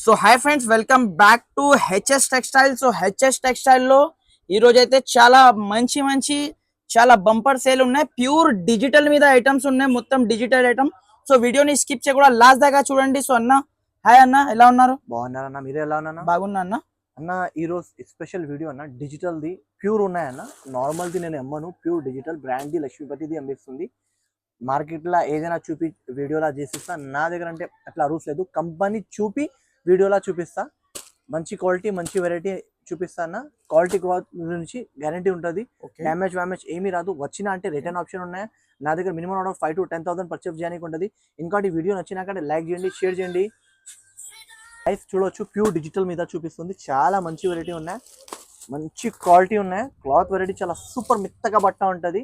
So hi friends, welcome back to HS textile. So HS textile లో ఈ రోజు అయితే చాలా మంచి చాలా బంపర్ సేల్ ఉన్నాయి. ప్యూర్ డిజిటల్ మీద ఐటమ్స్ ఉన్నాయి, మొత్తం డిజిటల్ ఐటమ్. సో వీడియోని స్కిప్ చేయకుండా లాస్ట్ దాకా చూడండి. సో అన్న, హాయ్ అన్న, ఎలా ఉన్నారు? బాగున్నారన్న, మీరు ఎలా ఉన్నా? బాగున్నా అన్న. అన్న ఈరోజు స్పెషల్ వీడియో అన్న, డిజిటల్ది ప్యూర్ ఉన్నాయన్న. నార్మల్ది నేను అమ్మను, ప్యూర్ డిజిటల్ బ్రాండ్ది లక్ష్మీపతిది అమ్మిస్తుంది. మార్కెట్లో ఏదైనా చూపి వీడియోలా చేసిస్తా, నా దగ్గర అంటే అట్లా రూల్స్ లేదు. కంపెనీ చూపి వీడియోలా చూపిస్తా, మంచి క్వాలిటీ మంచి వెరైటీ చూపిస్తా అన్న. క్వాలిటీ గురించి గ్యారంటీ ఉంటుంది, డ్యామేజ్ ఏమీ రాదు. వచ్చినా అంటే రిటర్న్ ఆప్షన్ ఉన్నాయి నా దగ్గర. మినిమం ఆర్డర్ 5,000 to 10,000 పర్చేస్ చేయడానికి ఉంటుంది. ఇంకోటి వీడియో నచ్చినాకంటే లైక్ చేయండి, షేర్ చేయండి. ప్రైస్ చూడవచ్చు, ప్యూర్ డిజిటల్ మీద చూపిస్తుంది. చాలా మంచి వెరైటీ ఉన్నాయి, మంచి క్వాలిటీ ఉన్నాయి. క్లాత్ వెరైటీ చాలా సూపర్ మెత్తగా బట్ట ఉంటుంది,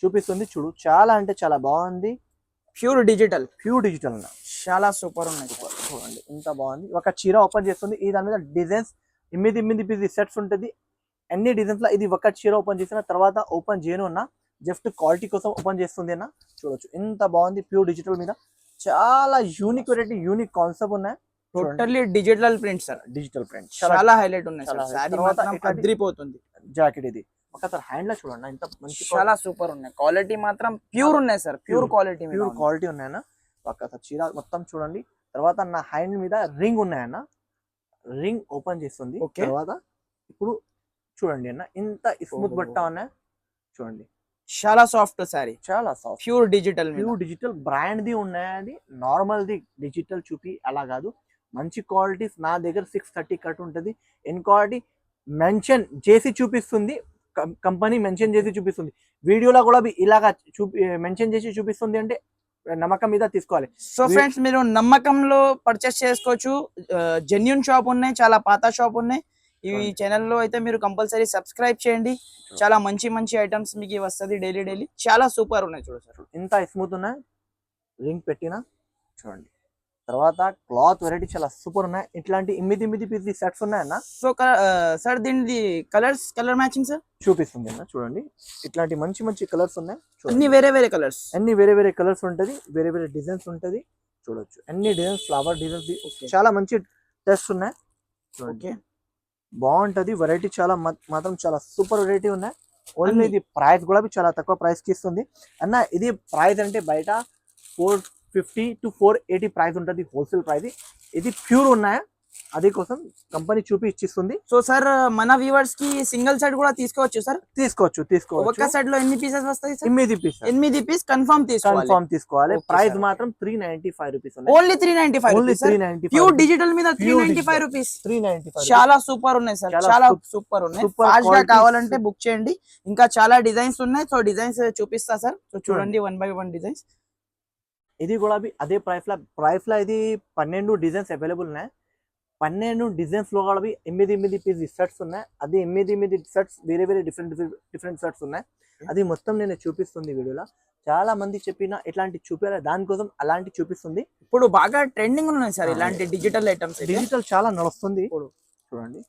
చూపిస్తుంది. చూడు, చాలా అంటే చాలా బాగుంది. ప్యూర్ డిజిటల్ అన్న, చాలా సూపర్ ఉన్నాయి. చూడండి ఇంత బాగుంది. ఒక చీర ఓపెన్ చేస్తుంది, ఈ దాని మీద డిజైన్స్ 8 పీస్ సెట్స్ ఉంటుంది. అన్ని డిజైన్స్ లో ఇది ఒక చీర ఓపెన్ చేసిన తర్వాత ఓపెన్ చేయను అన్న, జస్ట్ క్వాలిటీ కోసం ఓపెన్ చేస్తుంది అన్న. చూడొచ్చు ఎంత బాగుంది, ప్యూర్ డిజిటల్ మీద చాలా యూనిక్ వెరైటీ, యూనిక్ కాన్సెప్ట్ ఉన్నాయి. Totally digital print sir, digital print చాలా హైలైట్ ఉన్నాయి. అదిరిపోతుంది. జాకెట్ ఇది ఒకసారి హ్యాండ్ లో చూడండి, ఇంత మంచి చాలా సూపర్ ఉన్నాయి. క్వాలిటీ మాత్రం ప్యూర్ ఉన్నాయి సార్, ప్యూర్ క్వాలిటీ ఉన్నాయన్న. ఒకసారి చీర మొత్తం చూడండి. తర్వాత నా హ్యాండ్ మీద రింగ్ ఉన్నాయన్న, రింగ్ ఓపెన్ చేస్తుంది. తర్వాత ఇప్పుడు చూడండి అన్న, ఇంత స్మూత్ బట్ట ఉన్నాయి. చూడండి చాలా సాఫ్ట్ సారీ, చాలా soft, pure digital brand the ఉన్నాయి. నార్మల్ ది డిజిటల్ చూపి అలా కాదు, మంచి క్వాలిటీస్. నా దగ్గర 630 కట్ ఉంటుంది. క్వాలిటీ మెన్షన్ చేసి చూపిస్తుంది, కంపెనీ మెన్షన్ చేసి చూపిస్తుంది. వీడియోలో కూడా ఇలాగా మెన్షన్ చేసి చూపిస్తుంది అంటే నమ్మకం మీద తీసుకోవాలి. సో ఫ్రెండ్స్, మీరు నమ్మకంలో పర్చేస్ చేసుకోవచ్చు. జెన్యూన్ షాప్ ఉన్నాయి, చాలా పాత షాప్ ఉన్నాయి. ఈ ఛానల్లో అయితే మీరు కంపల్సరీ సబ్స్క్రైబ్ చేయండి. చాలా మంచి ఐటమ్స్ మీకు వస్తుంది డైలీ. చాలా సూపర్ ఉన్నాయి. చూడండి సార్, ఇంత స్మూత్ ఉన్నాయి. రింగ్ పెట్టిన చూడండి. తర్వాత క్లాత్ వెరైటీ చాలా సూపర్ ఉన్నాయి. ఇట్లాంటి 8 పీస్ సెట్స్ ఉన్నాయన్న. సో సార్, దీని కలర్ మ్యాచింగ్ సార్ చూపిస్తుంది అన్న. చూడండి ఇట్లాంటి మంచి కలర్స్ ఉన్నాయి. అన్ని వేరే వేరే కలర్స్ ఉంటది, వేరే డిజైన్స్ ఉంటది. చూడొచ్చు అన్ని డిజైన్స్, ఫ్లవర్ డిజైన్స్, చాలా మంచి టెస్ట్ ఉన్నాయి. ఓకే, బాగుంటది వెరైటీ. చాలా మాత్రం చాలా సూపర్ వెరైటీ ఉన్నాయి. ఓన్లీ ఇది ప్రైస్ కూడా చాలా తక్కువ ప్రైస్ కి ఇస్తుంది అన్న. ఇది ప్రైస్ అంటే బయట 450 to 480 ప్రైస్ ఉంటుంది, హోల్సేల్ ప్రైస్. ఇది ప్యూర్ ఉన్నాయా, అది కోసం కంపెనీ చూపి ఇచ్చిస్తుంది. సో సార్, మన వ్యూవర్స్ కి సింగిల్ సెట్ కూడా తీసుకోవచ్చు సార్? తీసుకోవచ్చు. ఒక సెట్ లో ఎన్ని పీసెస్ వస్తాయి? 8 పీస్ కన్ఫర్మ్ తీసుకోవాలి. ప్రైస్ మాత్రం 395 రూపీస్. ఓన్లీ 395. ప్యూర్ డిజిటల్ మీద 395 రూపీస్. చాలా సూపర్ ఉన్నాయి సార్, చాలా సూపర్ ఉన్నాయి. ఫాస్ట్ గా కావాలంటే బుక్ చేయండి. ఇంకా చాలా డిజైన్స్ ఉన్నాయి. సో డిజైన్స్ చూపిస్తా సార్. సో చూడండి, 1 by 1 డిజైన్స్. ఇది కూడా అదే ప్రైస్ లో ఇది 12 డిజైన్స్ అవైలబుల్ ఉన్నాయి. 12 డిజైన్స్ లో కూడా 8 పీస్ సెట్స్ ఉన్నాయి. అది 8 సెట్స్ వేరే డిఫరెంట్ సెట్స్ ఉన్నాయి. అది మొత్తం నేను చూపిస్తుంది వీడియోలో. చాలా మంది చెప్పిన ఇట్లాంటి చూపించాలి, దానికోసం అలాంటి చూపిస్తుంది. ఇప్పుడు బాగా ట్రెండింగ్ ఉన్నాయి సార్ ఇలాంటి డిజిటల్ ఐటమ్స్. డిజిటల్ చాలా నడుస్తుంది. చూడండి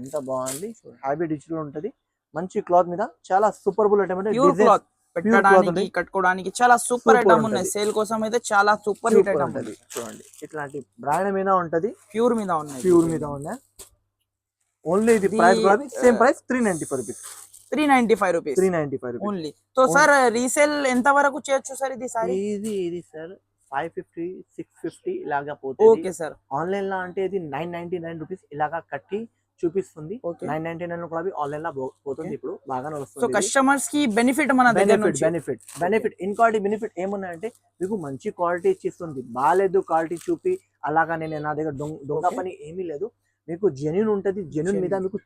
ఎంత బాగుంది, హ్యాబీ డిజిటల్ ఉంటది. మంచి క్లాత్ మీద చాలా సూపర్బుల్ ఐటమ్, పెట్టడానికి కట్టుకోవడానికి చాలా సూపర్ ఐటమ్ ఉన్నాయి. సేల్ కోసం అయితే చాలా సూపర్ హిట్ ఐటమ్ ఉంటుంది. చూడండి ఇట్లాంటి బ్రాండ్ మీద ఉంటది, ప్యూర్ మీద ఉన్నాయి. ఓన్లీ ఇది ప్రైస్ కూడా same price 395 rupees. Only. So sir, resale ఎంత వరకు చేయొచ్చు సార్? ఇది సార్ ఇది సార్ 550 650 ఇలాగా పోతుంది. Okay sir. ఆన్లైన్ లో అంటే ఇది 999 రూపీస్ ఇలాగా కట్టి చూపిస్తుంది. 999 కూడా ఆన్లైన్ లో పోతుంది. ఇప్పుడు బాగా నడుస్తుంది. సో కస్టమర్స్ కి బెనిఫిట్, మన బెనిఫిట్ ఇన్క్వాలిటీ బెనిఫిట్ ఏమున్నాయంటే, మీకు మంచి క్వాలిటీ ఇచ్చిస్తుంది. బాగాలేదు క్వాలిటీ చూపి అలాగా నేను నా దగ్గర దొంగ పని ఏమీ లేదు. మీకు జెన్యూన్ ఉంటది. జెన్యూన్ మీద మీకు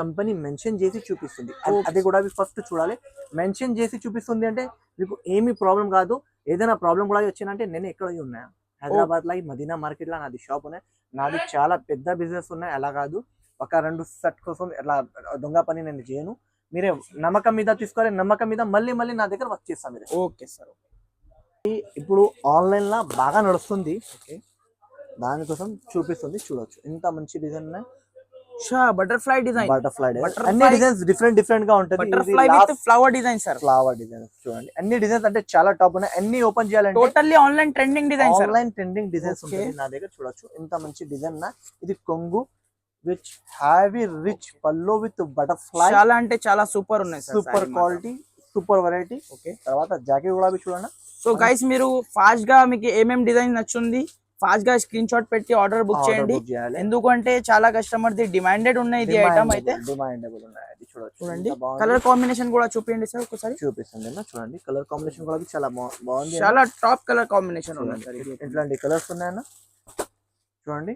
కంపెనీ మెన్షన్ చేసి చూపిస్తుంది. అది కూడా ఫస్ట్ చూడాలి. మెన్షన్ చేసి చూపిస్తుంది అంటే మీకు ఏమి ప్రాబ్లం కాదు. ఏదైనా ప్రాబ్లం కూడా వచ్చిందంటే నేను ఎక్కడ ఉన్నాయా, హైదరాబాద్ లో మదీనా మార్కెట్ లో నాది షాప్ ఉన్నాయి. నాది చాలా పెద్ద బిజినెస్ ఉన్నాయి. అలా కాదు, ఒక 2 సెట్ కోసం ఎట్లా దొంగ పని నేను చేయను. మీరే నమ్మకం మీద తీసుకోవాలి. నమ్మకం మీద మళ్ళీ నా దగ్గర వచ్చేస్తాను మీరు. Okay sir. ఇప్పుడు ఆన్లైన్ లో బాగా నడుస్తుంది, దానికోసం చూపిస్తుంది. చూడొచ్చు ఇంత మంచి డిజైన్ ఉన్నాయి. Butterfly design, butterfly design, Butterfly- అన్ని డిజైన్స్ డిఫరెంట్ గా ఉంటది. Butterfly with flower design sir. Flower designs చూడండి, అన్ని డిజైన్స్ అంటే చాలా టాప్ ఉన్నాయి. అన్ని ఓపెన్ చేయాలంటే totally online trending design sir. Online trending designs Okay. ఉంటుంది నా దగ్గర. చూడొచ్చు ఎంత మంచి డిజైన్ నా. ఇది కొంగు which heavy rich pallu with butterfly, చాలా అంటే చాలా సూపర్ ఉన్నాయి sir. Super quality, super variety. Okay. తర్వాత జాకెట్ కూడా చూడండి. సో గైస్ మీరు ఫాస్ట్ గా మీకు ఏమేం డిజైన్ నచ్చుంది ఫాస్ట్ గా స్క్రీన్ షాట్ పెట్టి ఆర్డర్ బుక్ చేయండి. ఎందుకంటే చాలా కస్టమర్ ది డిమాండెడ్ ఉన్నాయి ఇది ఐటమ్ అయితే. డిమాండబుల్ ఉన్నాయి. అది చూడండి కలర్ కాంబినేషన్ కూడా చూపించండి సార్ ఒకసారి. చూపిస్తుంది చూడండి, కలర్ కాంబినేషన్ కూడా చాలా బాగుంది. చాలా టాప్ కలర్ కాంబినేషన్ ఉన్నాయి సార్. ఇట్లాంటి కలర్స్ ఉన్నాయన్న చూడండి.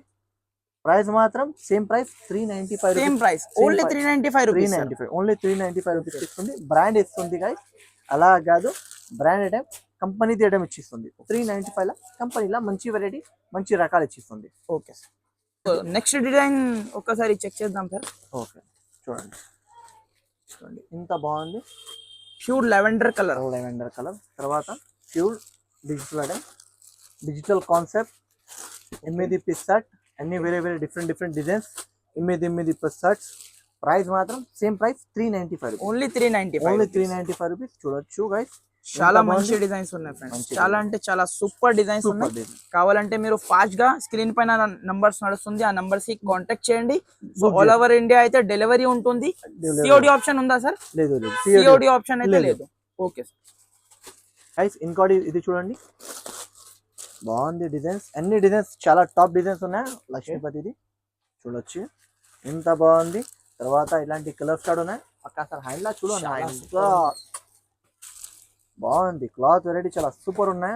ప్రైస్ మాత్రం same price 395. Same price only 395 rupees. 395 only 395 rupees ఇస్తుంది. బ్రాండ్ ఇస్తుంది గైస్, అలా కాదు బ్రాండ్ ఐటమ్ కంపెనీది ఐటమ్ ఇచ్చిస్తుంది. 395 లా కంపెనీలా మంచి వెరైటీ మంచి రకాలు ఇచ్చిస్తుంది. Okay sir. నెక్స్ట్ డిజైన్ ఒక్కసారి చెక్ చేద్దాం సార్. ఓకే చూడండి, చూడండి ఇంత బాగుంది. Pure lavender colour, lavender colour. తర్వాత pure digital item, digital concept. 8 piece shirt, అన్ని వేరే different designs. 8 piece shirts. Price మాత్రం same price 395 rupees. Only 395. Only 395 rupees. చూడొచ్చు గైస్, చాలా మంచి డిజైన్స్ ఉన్నాయి ఫ్రెండ్స్. చాలా అంటే చాలా సూపర్ డిజైన్స్ ఉన్నాయి. కావాలంటే మీరు ఫాస్ట్ గా స్క్రీన్ పైన నంబర్స్ నడుస్తుంది, ఆ నంబర్స్ కి కాంటాక్ట్ చేయండి. సో ఆల్ ఓవర్ ఇండియా అయితే డెలివరీ ఉంటుంది. సిఓడి ఆప్షన్ ఉందా సార్? లేదు, సిఓడి ఆప్షన్ అయితే లేదు. Okay sir. గైస్ ఇంకోటి ఇది చూడండి, బాగుంది డిజైన్స్. అన్ని డిజైన్స్ చాలా టాప్ డిజైన్స్ ఉన్నాయి. లక్ష్మీపతిది చూడొచ్చు ఎంత బాగుంది. తర్వాత ఇలాంటి కలర్స్ కూడా ఉన్నాయి. అక్కడ హ్యాండ్ లా చూడండి, బాగుంది. క్లాత్ వెరైటీ చాలా సూపర్ ఉన్నాయి.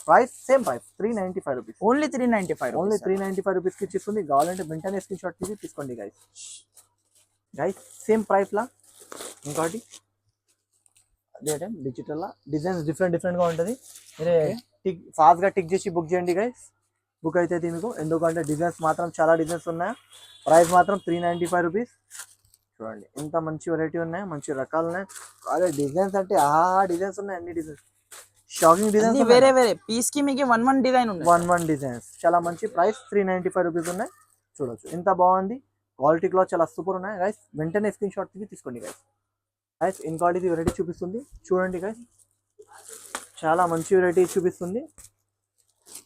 Price same price 395 rupees. Only 395. Only 395 rupees కి ఇచ్చిస్తుంది. కావాలంటే వెంటనే స్క్రీన్ షాట్ తీసి తీసుకోండి గైస్. గైస్ సేమ్ ప్రైస్ లా ఇంకోటి అదే టైం డిజిటల్ లా డిజైన్స్ డిఫరెంట్ గా ఉంటుంది. మీరే టిక్ ఫాస్ట్ గా టిక్ చేసి బుక్ చేయండి గైస్. బుక్ అయితే మీకు, ఎందుకంటే డిజైన్స్ మాత్రం చాలా డిజైన్స్ ఉన్నాయి. ప్రైస్ మాత్రం 395 రూపీస్. చూడండి ఎంత మంచి వెరైటీ ఉన్నాయి, మంచి రకాలు ఉన్నాయి. అదే డిజైన్స్ అంటే డిజైన్స్ ఉన్నాయి, అన్ని డిజైన్స్ షాకింగ్ డిజైన్స్. వేరే పీస్ కి మీకు వన్ డిజైన్ ఉంది. వన్ డిజైన్స్ చాలా మంచి. ప్రైస్ 395 రూపీస్ ఉన్నాయి. చూడొచ్చు ఎంత బాగుంది. క్వాలిటీ క్లాత్ చాలా సూపర్ ఉన్నాయి గైస్. వెంటనే స్క్రీన్ షాట్ తీసుకోండి గైస్. గైస్ ఇంకోటి వెరైటీ చూపిస్తుంది చూడండి గైస్, చాలా మంచి వెరైటీ చూపిస్తుంది.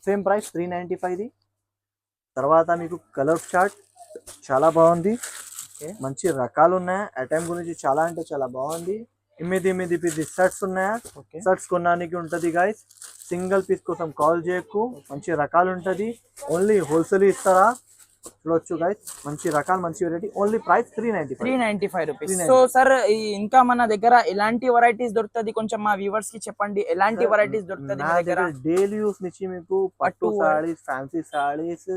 Same price 395. తర్వాత మీకు కలర్ చార్ట్ చాలా బాగుంది. మంచి రకాలు ఉన్నాయి. ఐటమ్ గురించి చాలా అంటే చాలా బాగుంది. 8 పీస్ షర్ట్స్ ఉన్నాయా? షర్ట్స్ కొనడానికి ఉంటది గైస్. సింగిల్ పీస్ కోసం కాల్ చేయకు. మంచి రకాలు ఉంటది. ఓన్లీ హోల్సేల్ ఇస్తారా? చూడొచ్చు గైస్, మంచి రకాలు మంచి variety. Only price 395 rupees. So sir ఇంకా మన దగ్గర ఎలాంటి వెరైటీస్ దొరుకుతుంది, కొంచెం మా వ్యూవర్స్ కి చెప్పండి. ఎలాంటి వెరైటీస్ దొరుకుతుంది నా దగ్గర? డైలీ యూస్ నుంచి మీకు పట్టు సారీస్, ఫ్యాన్సీ సారీస్,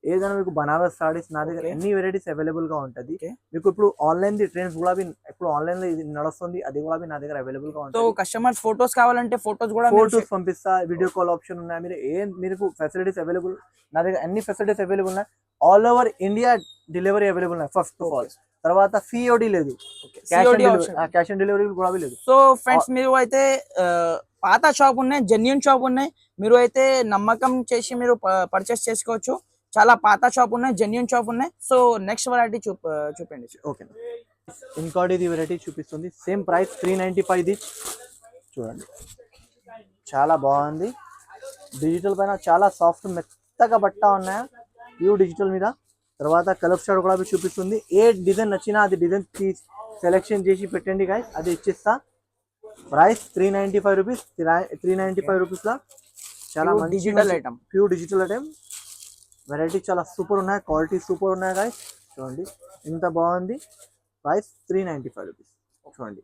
ఏదైనా మీకు బనారస్ సారీస్ నా దగ్గర అన్ని వెరైటీస్ అవైలబుల్ గా ఉంటది. మీకు ఇప్పుడు ఆన్లైన్ ది ట్రెండ్స్ కూడా ఇప్పుడు ఆన్లైన్ లో ఇది నడుస్తుంది, అది కూడా నా దగ్గర అవైలబుల్ గా ఉంటుంది. సో కస్టమర్స్ ఫోటోస్ కావాలంటే ఫోటోస్ కూడా పంపిస్తా. వీడియో కాల్ ఆప్షన్ ఉన్నాయి. మీరు ఫెసిలిటీస్ అవైలబుల్ నా దగ్గర, అన్ని ఫెసిలిటీస్ అవైలబుల్ ఉన్నాయి. All over India delivery available ఉన్నాయి ఫస్ట్ ఆఫ్ ఆల్. తర్వాత సిఓడి లేదు, క్యాష్ ఆన్ డెలివరీ కూడా లేదు. సో ఫ్రెండ్స్ మీరు అయితే పాత షాప్ ఉన్నాయి, జెన్యూన్ షాప్ ఉన్నాయి, మీరు అయితే నమ్మకం చేసి మీరు పర్చేస్ చేసుకోవచ్చు. చాలా పాత షాప్ ఉన్నాయి, జెన్యూన్ షాప్ ఉన్నాయి. సో నెక్స్ట్ వెరైటీ చూపండి. ఓకే, ఇంకోటి వెరైటీ చూపిస్తుంది. Same price 395. చూడండి చాలా బాగుంది. డిజిటల్ పైన చాలా సాఫ్ట్ మెత్తగా బట్ట ఉన్నాయా, ప్యూర్ డిజిటల్ మీద. తర్వాత కలర్ షాట్ కూడా చూపిస్తుంది. ఏ డిజైన్ నచ్చినా అది డిజైన్ సెలెక్షన్ చేసి పెట్టండి గైస్, అది ఇచ్చేస్తా. Price 395 rupees. 395 రూపీస్ లా చాలా మంచి digital item, pure digital item. Variety చాలా సూపర్ ఉన్నాయి, క్వాలిటీ సూపర్ ఉన్నాయి గైస్. చూడండి ఎంత బాగుంది. Price 395 rupees. చూడండి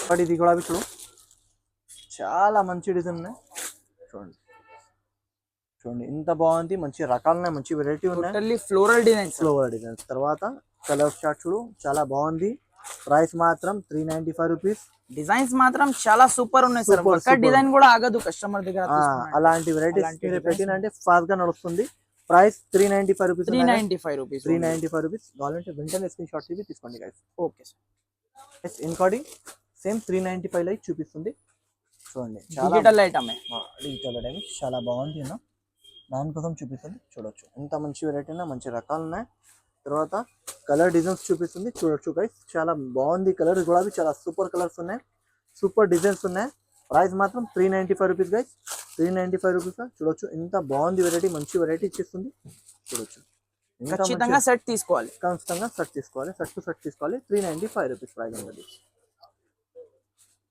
బట్ ఇది కూడా చూడు, చాలా మంచి డిజైన్ ఉన్నాయి. చూడండి చూడండి ఎంత బాగుంది. మంచి రకాలు ఉన్నాయి, మంచి వెరైటీ ఉన్నాయి. Floral designs. తర్వాత కలర్ చార్ట్ చూడు చాలా బాగుంది. ప్రైస్ మాత్రం 395 రూపీస్. డిజైన్స్ మాత్రం చాలా సూపర్ ఉన్నాయి సార్. ఒక్క డిజైన్ కూడా ఆగదు కస్టమర్ దగ్గర. అలాంటి వెరైటీస్ పెట్టినంటే ఫాస్ట్ గా నడుస్తుంది. Price 395 rupees. 395 రూపీస్. కావాలంటే వెంటనే స్క్రీన్ షాట్ తీసుకోండి గైస్. Okay sir. ఇంకోటి సేమ్ 395 లైక్ చూపిస్తుంది. చూడండి డిజిటల్ ఐటమ్, డిజిటల్ ఐటమ్ చాలా బాగుంది. దానికోసం చూపిస్తుంది. చూడొచ్చు ఎంత మంచి వెరైటీ ఉన్నాయి, మంచి రకాలు ఉన్నాయి. తర్వాత కలర్ డిజైన్స్ చూపిస్తుంది, చూడొచ్చు గైస్. చాలా బాగుంది కలర్ కూడా, చాలా సూపర్ కలర్స్ ఉన్నాయి, సూపర్ డిజైన్స్ ఉన్నాయి. ప్రైస్ మాత్రం 395 రూపీస్ గైస్, 395 రూపీస్. చూడొచ్చు ఎంత బాగుంది వెరైటీ, మంచి వెరైటీ ఇచ్చేస్తుంది. చూడొచ్చు ఖచ్చితంగా సెట్ తీసుకోవాలి, ఖచ్చితంగా సెట్ తీసుకోవాలి, సెట్ టు సెట్ తీసుకోవాలి. 395 రూపీస్ ప్రైస్ ఉన్నది.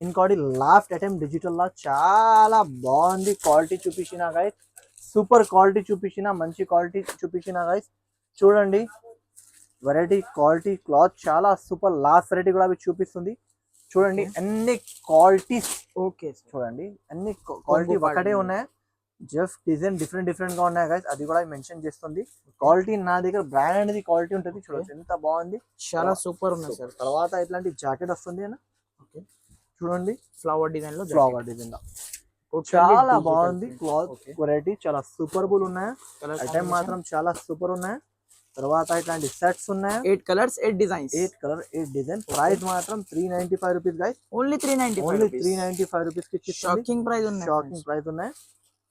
ఇంకోటి లాస్ట్ ఐటమ్ డిజిటల్ లా చాలా బాగుంది, క్వాలిటీ చూపించిన గైస్, సూపర్ క్వాలిటీ చూపించిన, మంచి క్వాలిటీ చూపించిన గైస్. చూడండి వెరైటీ, క్వాలిటీ, క్లాత్ చాలా సూపర్. లాస్ట్ వెరైటీ కూడా అవి చూపిస్తుంది. చూడండి అన్ని క్వాలిటీస్, ఓకే చూడండి అన్ని క్వాలిటీ ఒకటే ఉన్నాయి, జస్ట్ డిజైన్ డిఫరెంట్ డిఫరెంట్ గా ఉన్నాయి గైస్, అది కూడా మెన్షన్ చేస్తుంది. క్వాలిటీ నా దగ్గర బ్రాండ్ అనేది క్వాలిటీ ఉంటుంది. చూడండి ఎంత బాగుంది, చాలా సూపర్ ఉన్నాయి సార్. తర్వాత ఇట్లాంటి జాకెట్ వస్తుంది అన్న, చూడండి ఫ్లవర్ డిజైన్ లో, ఫ్లవర్ డిజైన్ లో చాలా బాగుంది. క్లాత్ వెరైటీ చాలా సూపర్బుల్ ఉన్నాయి, ఐటమ్ మాత్రం చాలా సూపర్ ఉన్నాయి. తర్వాత ఇట్లాంటి సెట్స్ ఉన్నాయి, 8 colours 8 designs, 8 colour 8 design. Price మాత్రం 395 రూపీస్ గైస్, ఓన్లీ 395 రూపీస్ కి షాకింగ్ ప్రైస్ ఉన్నాయి, షాకింగ్ ప్రైస్ ఉన్నాయి.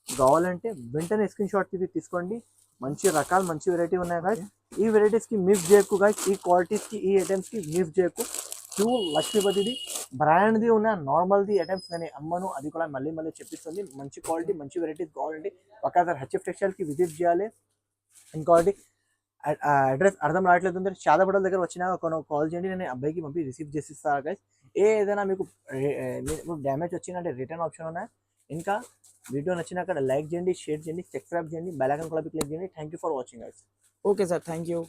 కావాలంటే వెంటనే స్క్రీన్ షాట్ తీసుకోండి. మంచి రకాలు, మంచి వెరైటీ ఉన్నాయి గైస్. ఈ వెరైటీస్ కి మిస్ చేయకు గైస్, ఈ క్వాలిటీస్ కి, ఈ ఐటమ్స్ కి మిస్ చేయకు. ప్యూర్ లక్ష్మీపతిది బ్రాండ్ది ఉన్న నార్మల్ది ఐటమ్స్ నేను అమ్మను, అది కూడా మళ్ళీ మళ్ళీ చెప్పిస్తుంది. మంచి క్వాలిటీ, మంచి వెరైటీస్ కావాలంటే ఒకసారి హెచ్ఎఫ్ టెక్స్టైల్ కి విజిట్ చేయాలి. ఇంకోటి అడ్రస్ అర్థం రావట్లేదు అంటే చాదపడల దగ్గర వచ్చినా కాల్ చేయండి, నేను అబ్బాయికి పంపి రిసీవ్ చేసి ఇస్తాను గైస్. ఏదైనా మీకు డ్యామేజ్ వచ్చిందంటే రిటర్న్ ఆప్షన్ ఉన్నాయి. ఇంకా వీడియో నచ్చినాక లైక్ చేయండి, షేర్ చేయండి, సబ్స్క్రైబ్ చేయండి, బెల్ ఐకాన్ కూడా క్లిక్ చేయండి. Thank you for watching guys. Okay sir, thank you.